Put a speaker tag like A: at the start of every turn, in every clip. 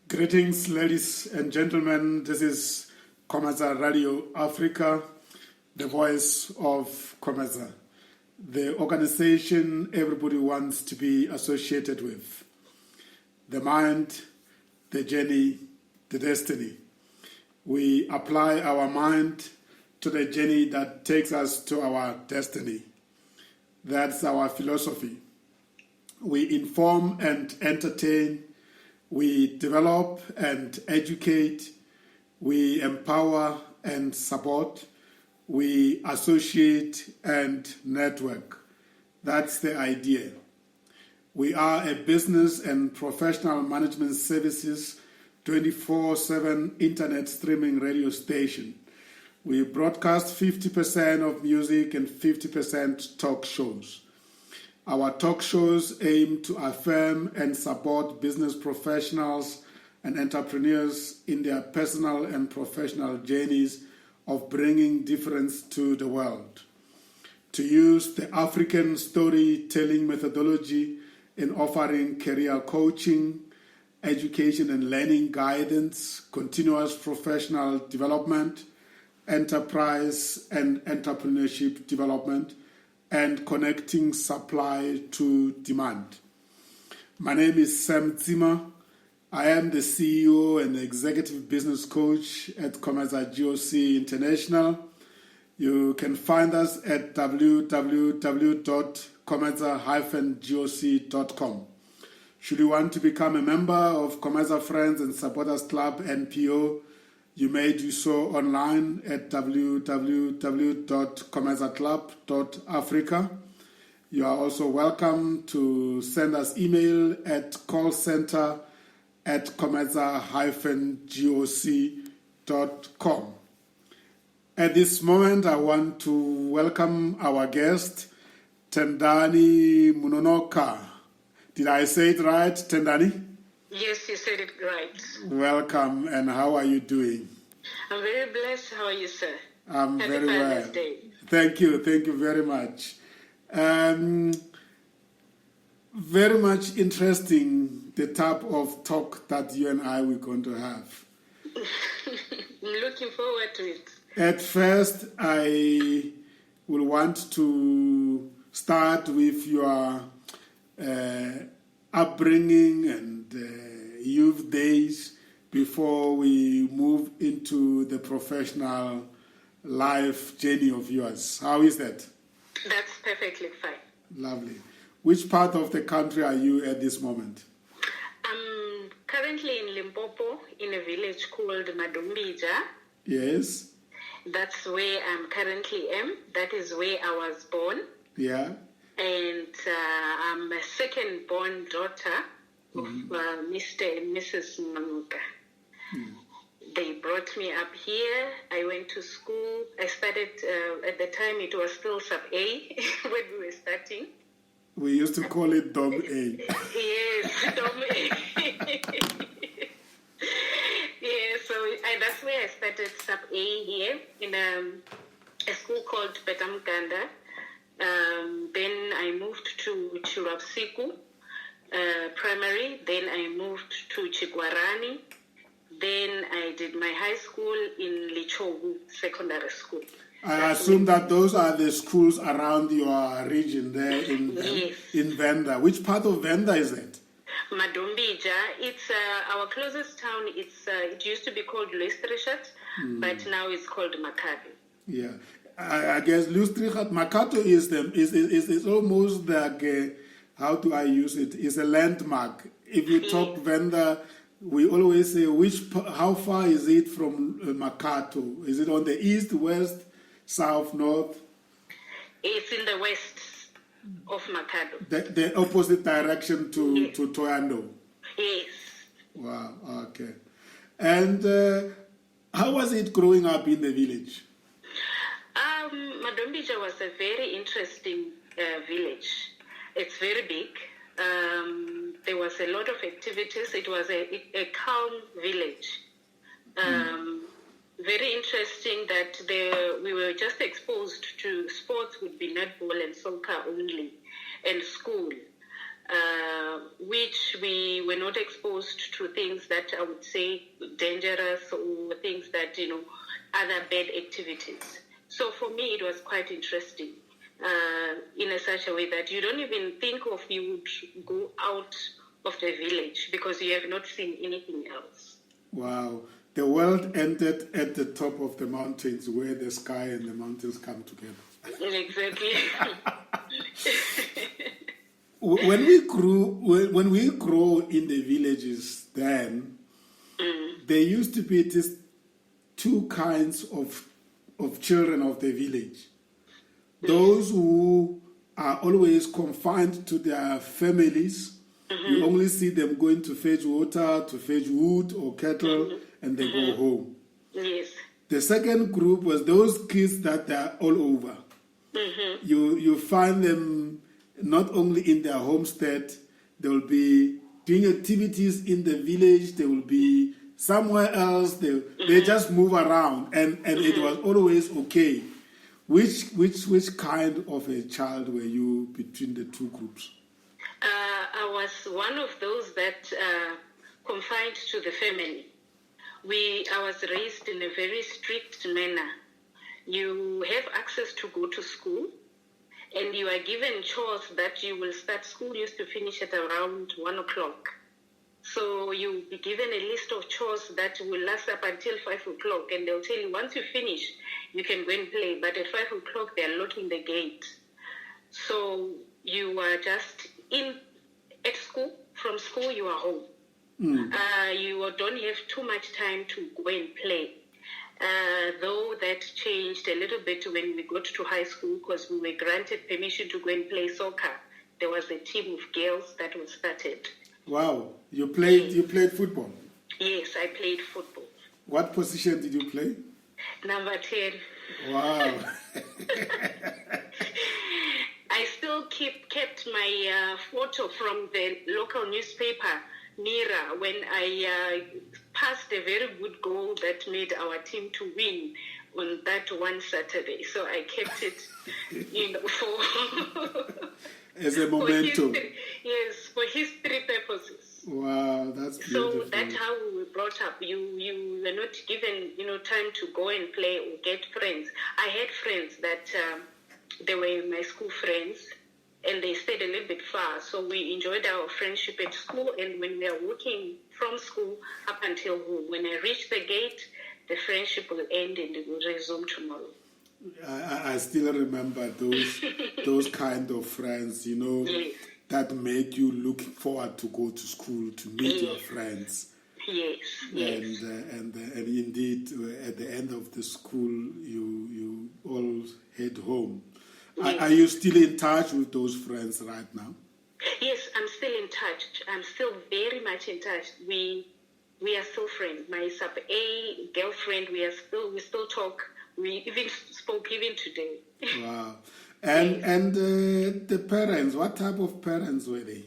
A: Greetings, ladies and gentlemen. This is Comeza Radio Africa, the voice of Comeza, the organization everybody wants to be associated with. The mind, the journey, the destiny. We apply our mind to the journey that takes us to our destiny. That's our philosophy. We inform and entertain. We develop and educate, we empower and support, we associate and network. That's the idea. We are a business and professional management services 24/7 internet streaming radio station. We broadcast 50% of music and 50% talk shows. Our talk shows aim to affirm and support business professionals and entrepreneurs in their personal and professional journeys of bringing difference to the world. To use the African storytelling methodology in offering career coaching, education and learning guidance, continuous professional development, enterprise and entrepreneurship development, and connecting supply to demand. My name is Sam Zimmer. I am the CEO and Executive Business Coach at Comeza GOC International. You can find us at www.comeza-goc.com. Should you want to become a member of Comeza Friends and Supporters Club NPO, you may do so online at www.comezaclub.africa. You are also welcome to send us email at callcenter@comeza-goc.com. At this moment, I want to welcome our guest, Tendani Munonoka. Did I say it right, Tendani?
B: Yes, you said it right.
A: Welcome, and how are you doing?
B: I'm very blessed. How are you, sir?
A: I'm
B: Happy
A: very
B: Father's
A: well.
B: Day.
A: Thank you very much. Very much interesting, the type of talk that you and I were going to have.
B: I'm looking forward to it.
A: At first, I will want to start with your upbringing and youth days before we move into the professional life journey of yours. How is that?
B: That's perfectly fine.
A: Lovely. Which part of the country are you at this moment?
B: I'm currently in Limpopo, in a village called Madumbija.
A: Yes.
B: That's where I'm currently am. That is where I was born.
A: Yeah.
B: And I'm a second-born daughter of Mr. and Mrs. Munonoka. They brought me up here. I went to school. I started, at the time it was still sub-A when we were starting.
A: We used to call it Dom A.
B: Yes, Dom A. Yeah, so that's where I started sub-A here in a school called Petamkanda. Then I moved to Chirapsiku primary. Then I moved to Chigwarani. Then I did my high school in Lichogu Secondary School.
A: I assume that those are the schools around your region there in Venda. Which part of Venda is it?
B: Madumbija. It's our closest town. It used to be called Luistrichat, but now it's called Makato.
A: Yeah. I guess Luistrichat, Makato is almost like, how do I use it? It's a landmark. If you talk Venda, we always say, how far is it from Makato? Is it on the east, west, south, north?
B: It's in the west of Makato.
A: The opposite direction to Toyando?
B: Yes.
A: Wow, okay. And how was it growing up in the village?
B: Madumbija was a very interesting village. It's very big. There was a lot of activities. It was a calm village. Very interesting that we were just exposed to sports would be netball and soccer only, and school. which we were not exposed to things that I would say dangerous or things that, other bad activities. So for me, it was quite interesting in such a way that you don't even think of you would go out of the village because you have not seen anything else. Wow.
A: The world ended at the top of the mountains where the sky and the mountains come together.
B: Exactly.
A: When we grow in the villages then, there used to be these two kinds of children of the village. Those who are always confined to their families. You only see them going to fetch water, to fetch wood or cattle, and they go home.
B: Yes.
A: The second group was those kids that are all over. You find them not only in their homestead, they will be doing activities in the village, they will be somewhere else, they just move around, and it was always okay. Which kind of a child were you between the two groups?
B: I was one of those that confined to the family. I was raised in a very strict manner. You have access to go to school, and you are given chores that you will start. School used to finish at around 1 o'clock. So you'll be given a list of chores that will last up until 5 o'clock, and they'll tell you once you finish, you can go and play. But at 5 o'clock, they're locking the gate. So you are just at school. From school, you are home. You don't have too much time to go and play. Though that changed a little bit when we got to high school because we were granted permission to go and play soccer. There was a team of girls that was started.
A: Wow, you played football?
B: Yes, I played football.
A: What position did you play?
B: Number 10.
A: Wow.
B: I still kept my photo from the local newspaper, Mira, when I passed a very good goal that made our team to win on that one Saturday. So I kept it, for
A: as a memento.
B: Yes, for history purposes.
A: Wow, that's beautiful.
B: So that's how we were brought up. You were not given, time to go and play or get friends. I had friends that they were my school friends, and they stayed a little bit far. So we enjoyed our friendship at school, and when we are walking from school up until home, when I reach the gate, the friendship will end and it will resume tomorrow.
A: I still remember those kind of friends,
B: Yes.
A: that make you look forward to go to school to meet your friends.
B: Yes, yes.
A: And indeed, at the end of the school, you all head home. Yes. Are you still in touch with those friends right now?
B: Yes, I'm still in touch. I'm still very much in touch. We are still friends. My sub-A girlfriend, we still talk. We even spoke even today.
A: Wow. And the parents, what type of parents were they?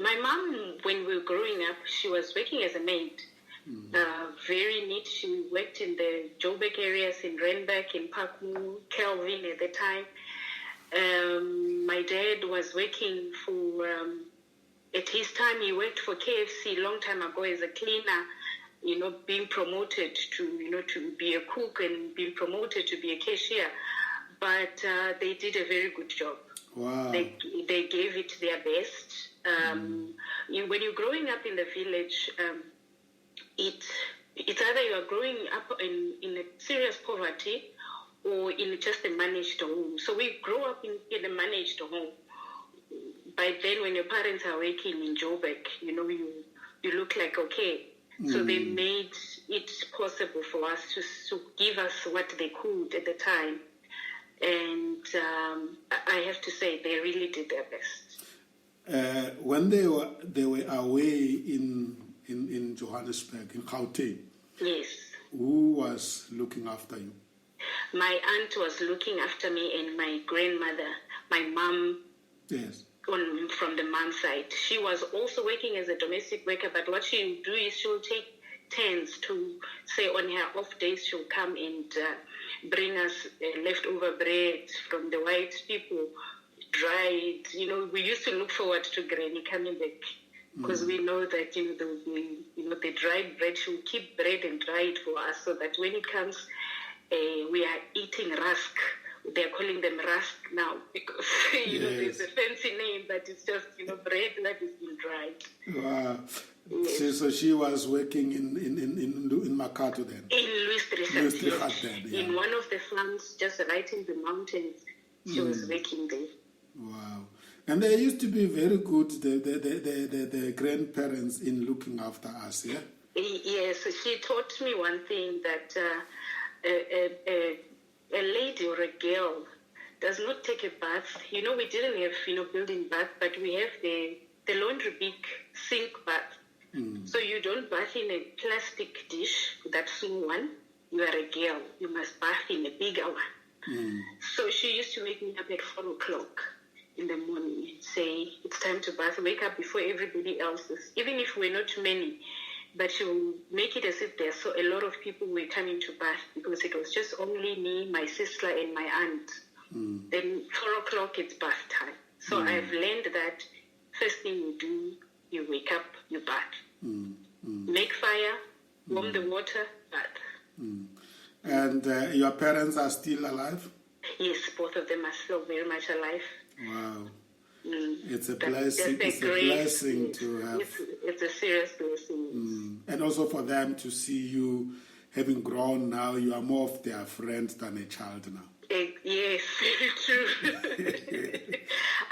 B: My mom, when we were growing up, she was working as a maid. Very neat. She worked in the Joburg areas, in Randburg, in Parkmore, Kelvin at the time. My dad was working for, at his time, he worked for KFC a long time ago as a cleaner, being promoted to be a cook and being promoted to be a cashier. But they did a very good job.
A: Wow.
B: They gave it their best. When you're growing up in the village, it's either you are growing up in a serious poverty or in just a managed home. So we grew up in a managed home. By then, when your parents are working in Joburg, you look like okay. So they made it possible for us to give us what they could at the time. And I have to say, they really did their best.
A: When they were away in Johannesburg, in Gauteng,
B: yes.
A: Who was looking after you?
B: My aunt was looking after me, and my grandmother, my mom.
A: Yes.
B: From the mom's side, she was also working as a domestic worker. But what she'll do is she'll take turns to say on her off days she'll come and bring us leftover bread from the white people dried. We used to look forward to Granny coming back because we know that, there will be, the dried bread. She will keep bread and dry it for us so that when it comes, we are eating rusk. They're calling them rusk now because, there's a fancy name, but it's just, bread that has been dried.
A: Wow.
B: Yes.
A: So she was working in Makato then?
B: In Louis
A: Trichardt then, yeah.
B: In one of the farms, just right in the mountains, she was working there.
A: Wow. And they used to be very good, the grandparents, in looking after us, yeah?
B: Yes, she taught me one thing, that a lady or a girl does not take a bath. We didn't have, building bath, but we have the laundry big sink bath. So you don't bath in a plastic dish, that small one. You are a girl. You must bath in a bigger one. So she used to wake me up at 4 o'clock in the morning and say, it's time to bath. Wake up before everybody else is. Even if we're not many, but she will make it as if there's a lot of people were coming to bath, because it was just only me, my sister, and my aunt. Then 4 o'clock, it's bath time. So I've learned that first thing you do, you wake up, you bath. Make fire, warm the water, bath.
A: And your parents are still alive?
B: Yes, both of them are still very much alive.
A: Wow. It's a blessing. It's a blessing to have.
B: It's a serious blessing.
A: And also for them to see you having grown now, you are more of their friend than a child now.
B: Yes, very true.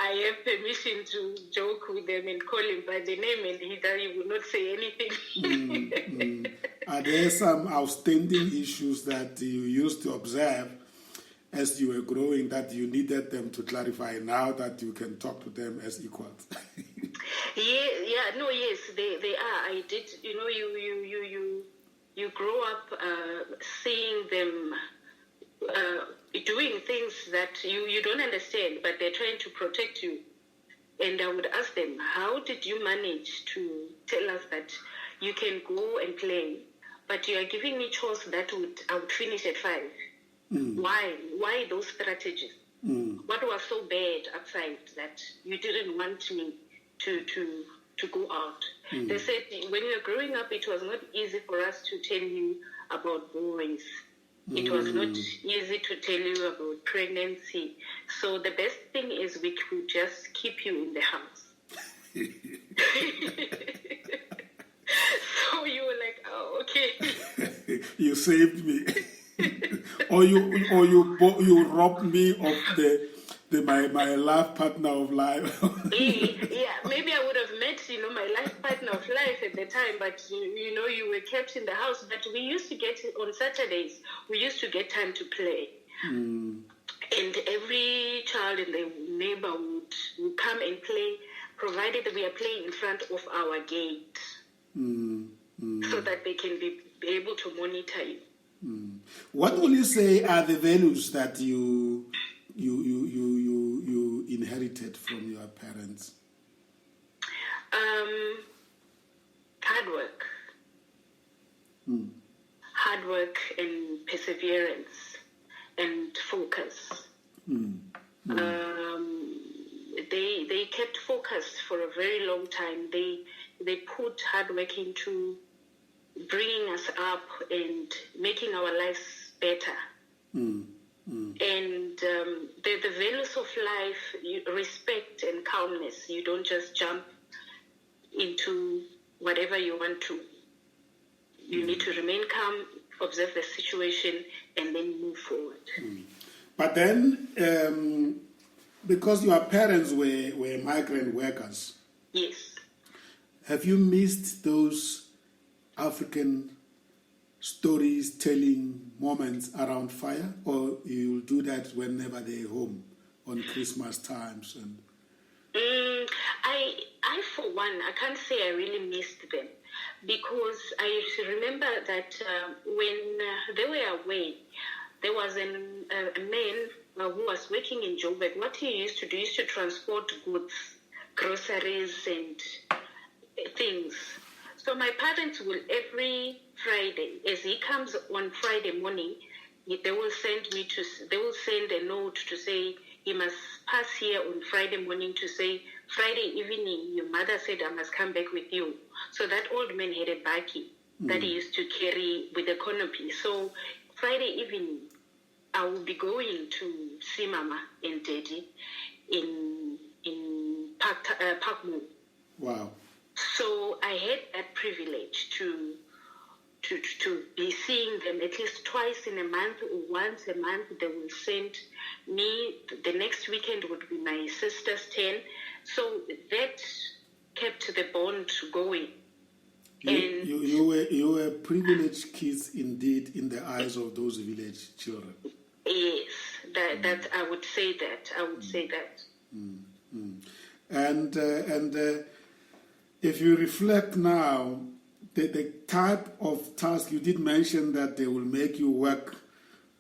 B: I have permission to joke with them and call him by the name, and he will not say anything.
A: Are there some outstanding issues that you used to observe as you were growing that you needed them to clarify now that you can talk to them as equals?
B: Yes, they are. I did. You grow up seeing them doing things that you don't understand, but they're trying to protect you. And I would ask them, how did you manage to tell us that you can go and play, but you are giving me chores that I would finish at 5? Why those strategies? What was so bad outside that you didn't want me to go out? They said, when you were growing up, it was not easy for us to tell you about boys. It was not easy to tell you about pregnancy. So the best thing is we could just keep you in the house. So you were like, oh, okay.
A: You saved me. or you robbed me of my life partner of life.
B: Yeah, maybe I would have met, my life partner of life at the time, but you were kept in the house. But we used to get, on Saturdays, we used to get time to play. And every child in the neighborhood would come and play, provided we are playing in front of our gate, so that they can be able to monitor you.
A: What will you say are the values that you inherited from your parents?
B: Hard work and perseverance and focus. They kept focused for a very long time. They put hard work into bringing us up and making our lives better. And the values of life, respect and calmness. You don't just jump into whatever you want to. You need to remain calm, observe the situation, and then move forward.
A: But then, because your parents were migrant workers,
B: yes,
A: have you missed those African stories telling moments around fire, or you'll do that whenever they're home on Christmas times? And
B: I for one, I can't say I really missed them, because I remember that when they were away, there was a man who was working in Joburg. What he used to do is to transport goods, groceries and things. So my parents will, every Friday, as he comes on Friday morning, they will send a note to say he must pass here on Friday morning to say, Friday evening, your mother said I must come back with you. So that old man had a bakkie that he used to carry with a canopy. So Friday evening, I will be going to see Mama and Daddy in Parkmore.
A: Wow.
B: So I had that privilege to be seeing them at least twice in a month or once a month. They will send me. The next weekend would be my sister's turn. So that kept the bond going.
A: You were privileged kids indeed in the eyes of those village children.
B: Yes, that I would say that. I would say that.
A: And if you reflect now, the type of task you did mention that they will make you work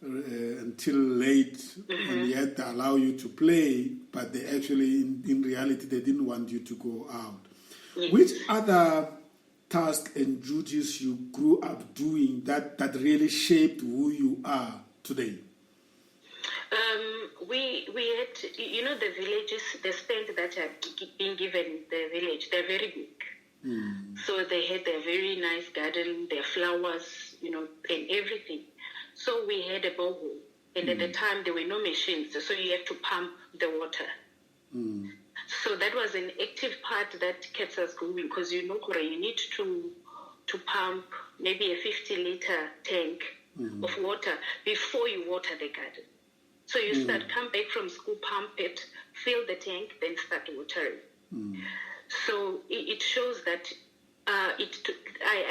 A: until late, and yet they allow you to play, but they actually, in reality, they didn't want you to go out.
B: Yes.
A: Which other tasks and duties you grew up doing that really shaped who you are today?
B: We had, the villages, the stand that have been given the village, they're very big. So they had their very nice garden, their flowers, and everything. So we had a borehole. And at the time, there were no machines, so you have to pump the water. So that was an active part that kept us going, because you need to pump maybe a 50-liter tank of water before you water the garden. So you come back from school, pump it, fill the tank, then start watering. So it shows that I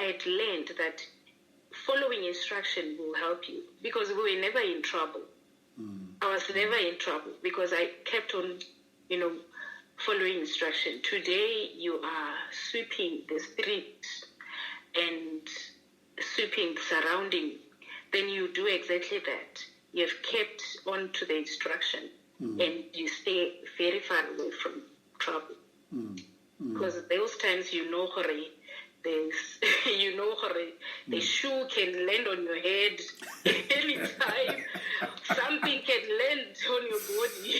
B: had learned that following instruction will help you, because we were never in trouble. I was never in trouble because I kept on, following instruction. Today you are sweeping the street and sweeping the surrounding. Then you do exactly that. You've kept on to the instruction and you stay very far away from trouble. Because those times the shoe can land on your head anytime. Something can land on your body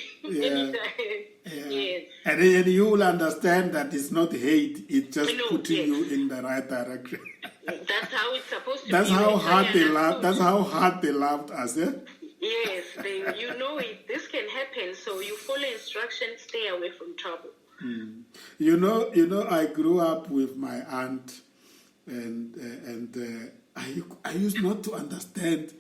B: anytime. Yes.
A: And then you will understand that it's not hate, it's just putting you in the right direction.
B: That's how it's supposed to
A: That's
B: be.
A: how hard they loved. That's how hard they loved us. Eh?
B: Yes, this can happen. So you follow instructions, stay away from trouble.
A: I grew up with my aunt, and I used not to understand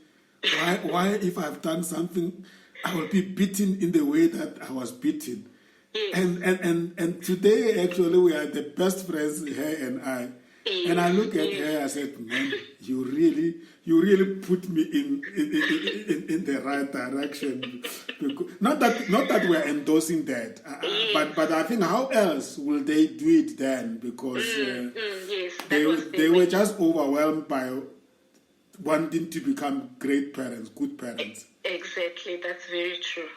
A: why if I've done something, I will be beaten in the way that I was beaten.
B: Yes.
A: And today actually we are the best friends, her and I.
B: Yes.
A: And I look at her, I said, man, you really put me in the right direction. Not that we're endorsing that, but I think how else will they do it then? Because
B: yes,
A: they were just overwhelmed by wanting to become great parents, good parents.
B: Exactly, that's very true.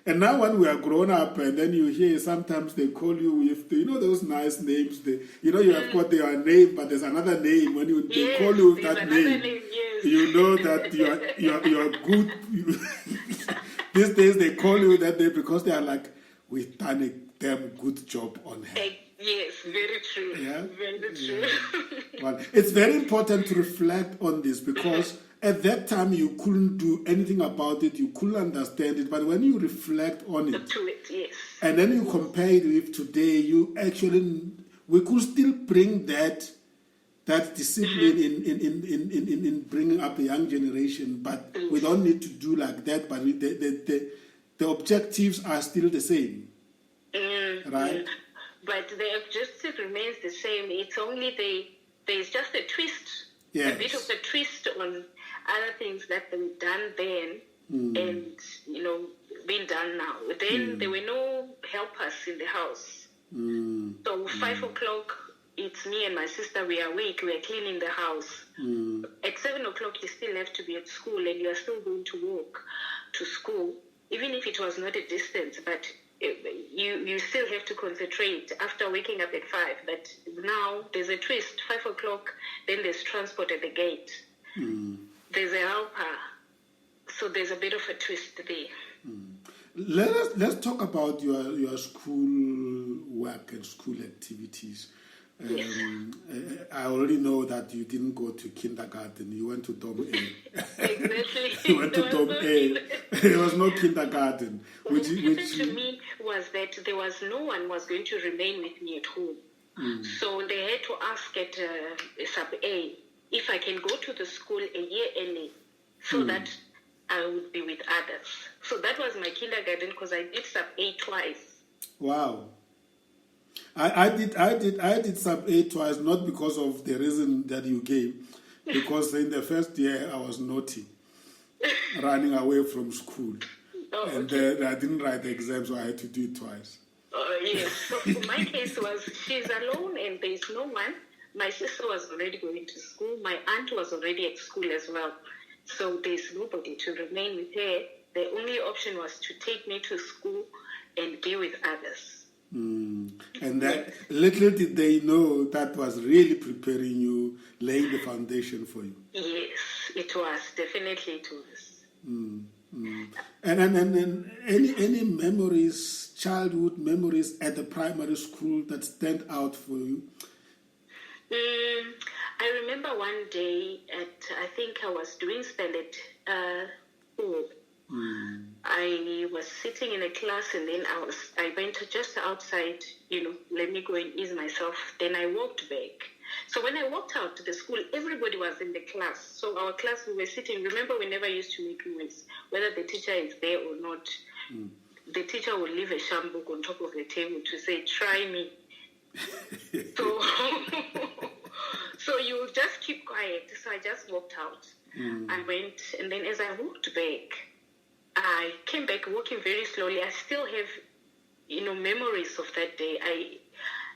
A: And now when we are grown up, and then you hear sometimes they call you with those nice names. You have got your name, but there's another name. When they call you with that name,
B: yes.
A: you know that you are good. These days they call you that name because they are like, we've done a damn good job on her.
B: Yes, very true.
A: Yeah?
B: Very true.
A: Well, it's very important to reflect on this because at that time you couldn't do anything about it, you couldn't understand it, but when you reflect on it,
B: yes.
A: And then you compare it with today, we could still bring that discipline in bringing up the young generation, but we don't need to do like that, but the objectives are still the same, right?
B: But the objective remains the same. It's only there's just a twist,
A: yes.
B: A bit of a twist on other things that were done then and, being done now. Then there were no helpers in the house. So 5 o'clock, it's me and my sister, we are awake, we are cleaning the house. At 7 o'clock, you still have to be at school and you are still going to walk to school, even if it was not a distance, but you still have to concentrate after waking up at 5. But now there's a twist, 5 o'clock, then there's transport at the gate. There's a helper. So there's a bit of a twist there.
A: Let's talk about your school work and school activities.
B: Yes.
A: I already know that you didn't go to kindergarten. You went to Dom A.
B: Exactly.
A: You went to Dom A. There was no kindergarten.
B: What happened to me was that there was no one was going to remain with me at home. So they had to ask at sub A if I can go to the school a year early so that I would be with others. So that was my kindergarten because I did sub A twice.
A: Wow. I did sub A twice, not because of the reason that you gave, because in the first year I was naughty, running away from school.
B: Oh,
A: And
B: okay.
A: then I didn't write the exam, so I had to do it twice.
B: Yes. So my case was she's alone and there's no one. My sister was already going to school. My aunt was already at school as well. So there's nobody to remain with her. The only option was to take me to school and be with others.
A: And that little did they know that was really preparing you, laying the foundation for you.
B: Yes, it was. Definitely it was.
A: And any memories, childhood memories at the primary school that stand out for you?
B: I remember one day I think I was doing standard 4. I was sitting in a class and then I went just outside, let me go and ease myself. Then I walked back. So when I walked out to the school, everybody was in the class. So our class, we were sitting. Remember, we never used to make noise, whether the teacher is there or not. The teacher would leave a sham book on top of the table to say, try me. So you just keep quiet. So I just walked out. I went, and then as I walked back, I came back walking very slowly. I still have, memories of that day.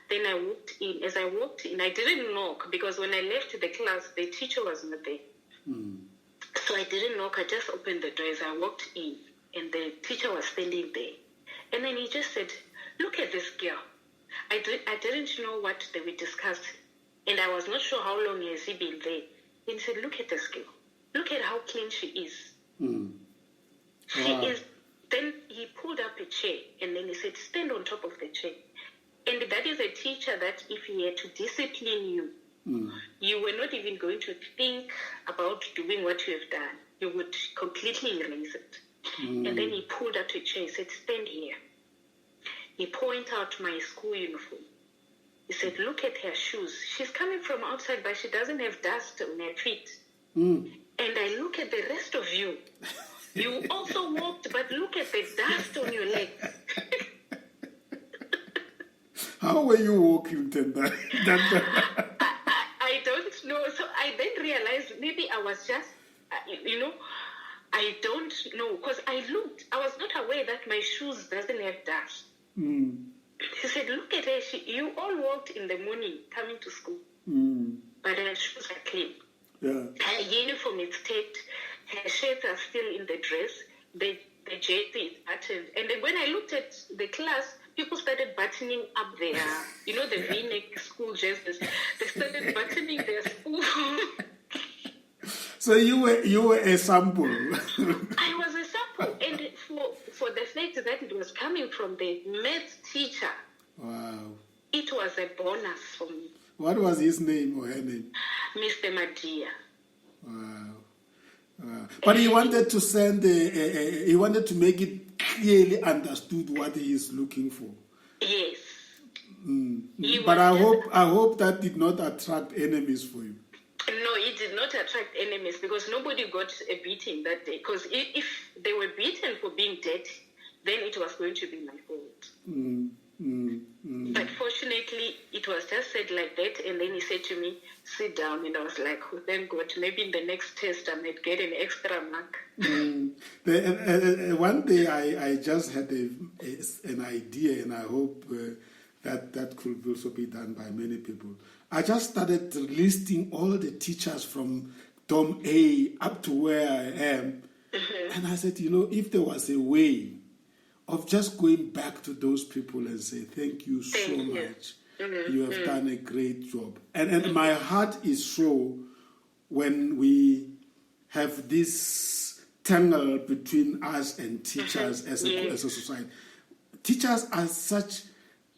B: Then I walked in. As I walked in, I didn't knock because when I left the class, the teacher was not there. So I didn't knock. I just opened the door as I walked in, and the teacher was standing there. And then he just said, "Look at this girl." I didn't know what they were discussing, and I was not sure how long has he been there. And he said, "Look at this girl. Look at how clean she is." She is. Then he pulled up a chair, and then he said, "Stand on top of the chair." And that is a teacher that if he had to discipline you, you were not even going to think about doing what you have done. You would completely erase it. And then he pulled out a chair. He said, "Stand here." He pointed out my school uniform. He said, "Look at her shoes. She's coming from outside, but she doesn't have dust on her feet." And I look at the rest of you. You also walked, but look at the dust on your legs.
A: How were you walking, Tendani?
B: I don't know. So I then realized maybe I was just, I don't know. Because I was not aware that my shoes doesn't have dust. He said, "Look at her. You all walked in the morning coming to school. But her shoes are clean. Her uniform is taped. Her shirts are still in the dress. The jersey is buttoned." And then when I looked at the class, people started buttoning up their, the V-neck school jerseys. They started buttoning their school.
A: So you were a sample.
B: I was a sample, and for the fact that it was coming from the math teacher,
A: Wow.
B: it was a bonus for me.
A: What was his name or her name?
B: Mr. Madia.
A: Wow. But he wanted to he wanted to make it clearly understood what he is looking for.
B: Yes.
A: But I hope that did not attract enemies for you.
B: No, it did not attract enemies because nobody got a beating that day. Because if they were beaten for being dirty, then it was going to be my fault. But fortunately, it was just said like that, and then he said to me, "Sit down," and I was like, "Oh, thank God, maybe in the next test I might get an extra mark."
A: One day I just had an idea, and I hope that could also be done by many people. I just started listing all the teachers from Dom A up to where I am, and I said, if there was a way of just going back to those people and say, "Thank you so much. You have done a great job." And my heart is so when we have these tangle between us and teachers as a society. Teachers are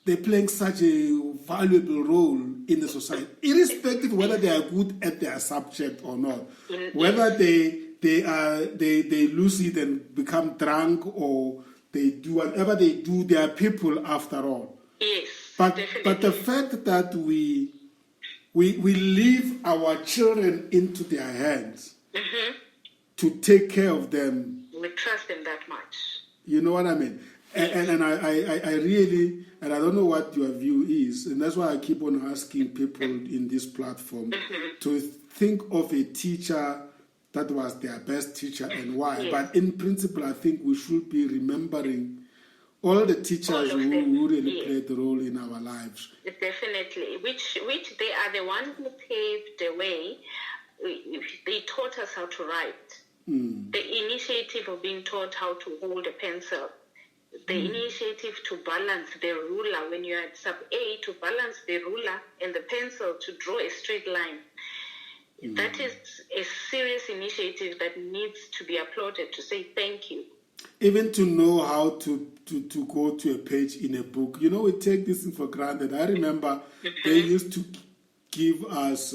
A: they're playing such a valuable role in the society, irrespective of whether they are good at their subject or not, whether they lose it and become drunk or they do whatever they do, they are people after all.
B: Yes,
A: but
B: definitely.
A: the fact that we leave our children into their hands to take care of them,
B: we trust them that much.
A: you know what I mean? And I really, and I don't know what your view is, and that's why I keep on asking people in this platform to think of a teacher that was their best teacher and why.
B: Yes.
A: But in principle, I think we should be remembering all the teachers who really played the role in our lives.
B: Definitely, which they are the ones who paved the way. They taught us how to write. The initiative of being taught how to hold a pencil. The initiative to balance the ruler when you're at sub A, to balance the ruler and the pencil to draw a straight line. That is a serious initiative that needs to be applauded, to say thank you.
A: Even to know how to go to a page in a book. You know, we take this thing for granted. I remember they used to give us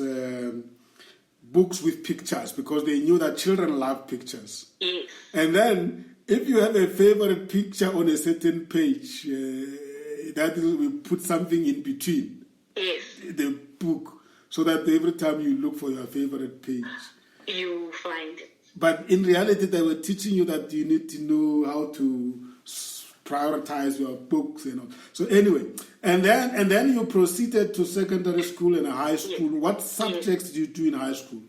A: books with pictures because they knew that children love pictures.
B: Yes.
A: And then if you have a favorite picture on a certain page, that we put something in between the book so that every time you look for your favorite page,
B: you find it.
A: But in reality, they were teaching you that you need to know how to prioritize your books, you know. So anyway, and then you proceeded to secondary school and high school. Yes. What subjects did you do in high school?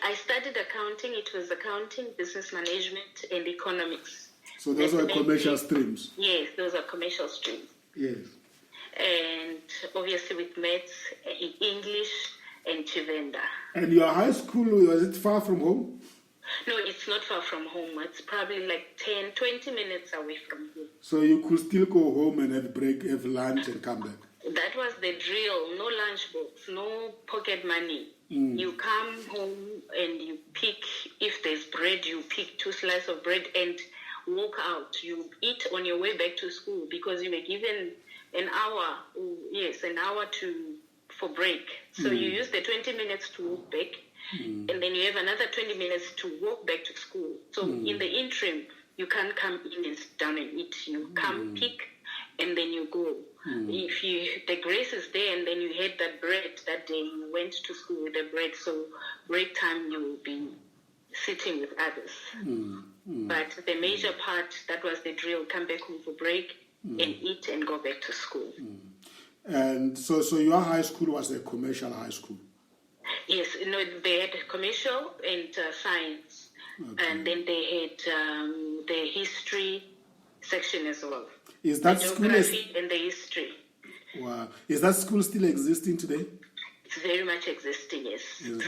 B: I studied accounting. It was accounting, business management, and economics.
A: So those are commercial streams?
B: Yes, those are commercial streams.
A: Yes.
B: And obviously with maths, English, and Venda.
A: And your high school, was it far from home?
B: No, it's not far from home. It's probably like 10, 20 minutes away from here.
A: So you could still go home and have break, have lunch and come back?
B: That was the drill. No lunchbox, no pocket money. You come home and you pick, if there's bread, you pick 2 slices of bread and walk out. You eat on your way back to school because you were given an hour for break. So you use the 20 minutes to walk back, and then you have another 20 minutes to walk back to school. So in the interim, you can't come in and sit down and eat. You come, pick, and then you go. If the grace is there, and then you had that bread that day, you went to school with the bread. So break time, you will be sitting with others. But the major part, that was the drill: come back home for break and eat and go back to school.
A: And so your high school was a commercial high school?
B: Yes, they had commercial and science. Okay. And then they had the history section as well.
A: Is that
B: the
A: school
B: geography and the history?
A: Wow. Is that school still existing today?
B: It's very much existing, yes.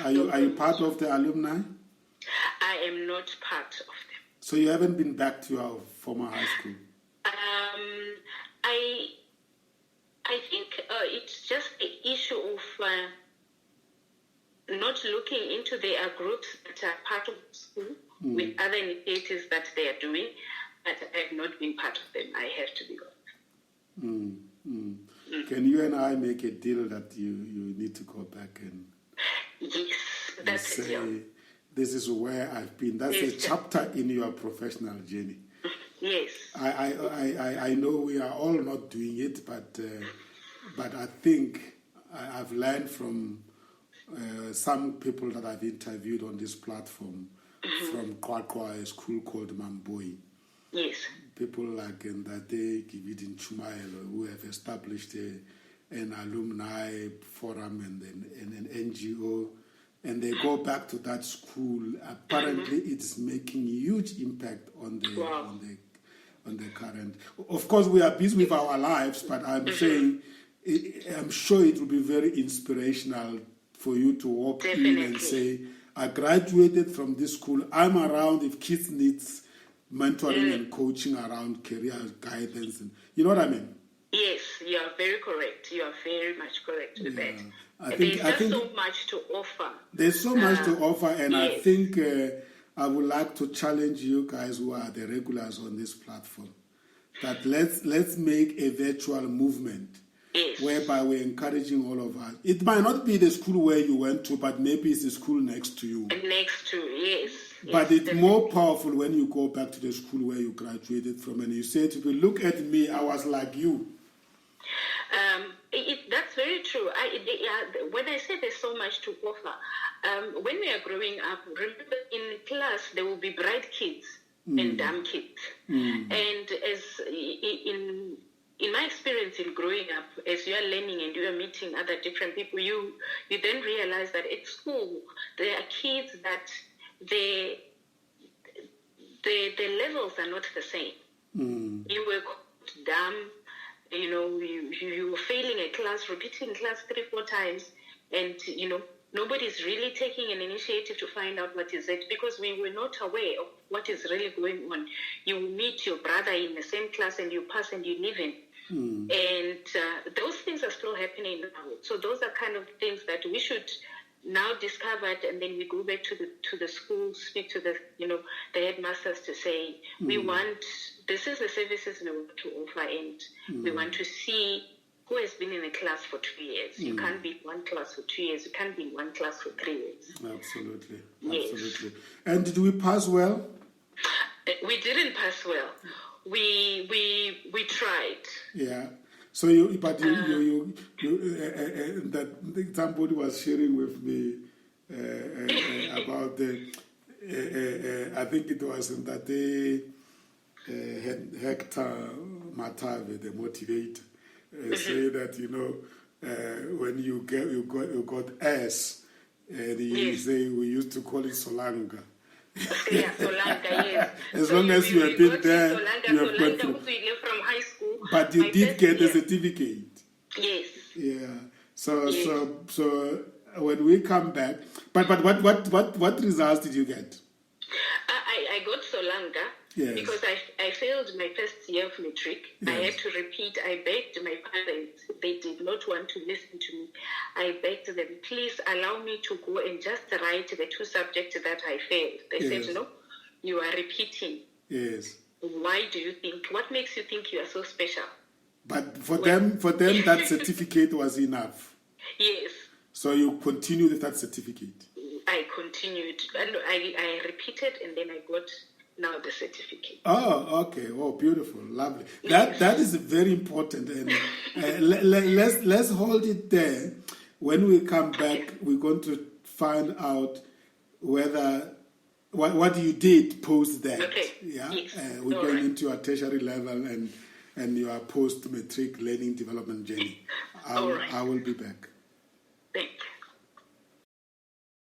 A: Are you part of the alumni?
B: I am not part of them.
A: So you haven't been back to your former high school?
B: I think it's just the issue of not looking into their groups that are part of the school with other initiatives that they are doing, but I have not been part of them. I have to be honest.
A: Can you and I make a deal that you need to go back and
B: say,
A: this is where I've been? That's a chapter in your professional journey.
B: Yes.
A: I know we are all not doing it, but I think I've learned from some people that I've interviewed on this platform from Kwakwa, a school called Mamboi.
B: Yes.
A: People like Ndate Gividin Chumael, who have established an alumni forum and an NGO, and they go back to that school. Apparently, it's making huge impact on the current. Of course, we are busy with our lives, but I'm saying, I'm sure it will be very inspirational for you to walk in and say, I graduated from this school. I'm around if kids needs mentoring and coaching around career guidance. And you know what I mean?
B: Yes, you are very correct. You are very much correct with that.
A: There's
B: so much to offer.
A: There's so much to offer, and I think I would like to challenge you guys who are the regulars on this platform that let's make a virtual movement whereby we're encouraging all of us. It might not be the school where you went to, but maybe it's the school next to you.
B: Next to, yes.
A: But it's more powerful when you go back to the school where you graduated from and you say to people, look at me, I was like you.
B: That's very true. When I say there's so much to offer, when we are growing up, remember in class there will be bright kids and dumb kids. And as in my experience in growing up, as you are learning and you are meeting other different people, you then realize that at school there are kids that the levels are not the same. You were called dumb. You were failing a class, repeating class 3-4 times, and, nobody's really taking an initiative to find out what is it, because we were not aware of what is really going on. You meet your brother in the same class and you pass and you live in. And those things are still happening now. So those are kind of things that we should now discover, and then we go back to the school, speak to the headmasters to say, this is the services we want to offer, and we want to see who has been in a class for 2 years. You can't be in one class for 2 years. You can't be in one class for 3 years.
A: Absolutely.
B: Yes.
A: Absolutely. And did we pass well?
B: We didn't pass well. We tried.
A: Yeah. So that somebody was sharing with me about I think it was in that day, Hector Matave, the motivator, say that when you got S, and he say we used to call it Solanga.
B: Yeah, Solanga, yes.
A: As long as you have been there, you have gone through.
B: From high school.
A: But you did get a certificate.
B: Yes.
A: Yeah. So when we come back, but what results did you get?
B: I got Solanga.
A: Yes.
B: Because I failed my first year of matric. Yes. I had to repeat. I begged my parents. They did not want to listen to me. I begged them, please allow me to go and just write the 2 subjects that I failed. They said, no, you are repeating.
A: Yes.
B: Why do you think? What makes you think you are so special?
A: But for them, that certificate was enough.
B: Yes.
A: So you continued with that certificate.
B: I continued, and I repeated, and then I got now the certificate.
A: Oh, okay. Oh, beautiful, lovely. That is very important, and let's hold it there. When we come back, we're going to find out whether what you did post that.
B: Okay.
A: Yeah.
B: Yes.
A: We're going into your tertiary level and your post-matric learning development journey. I will be back.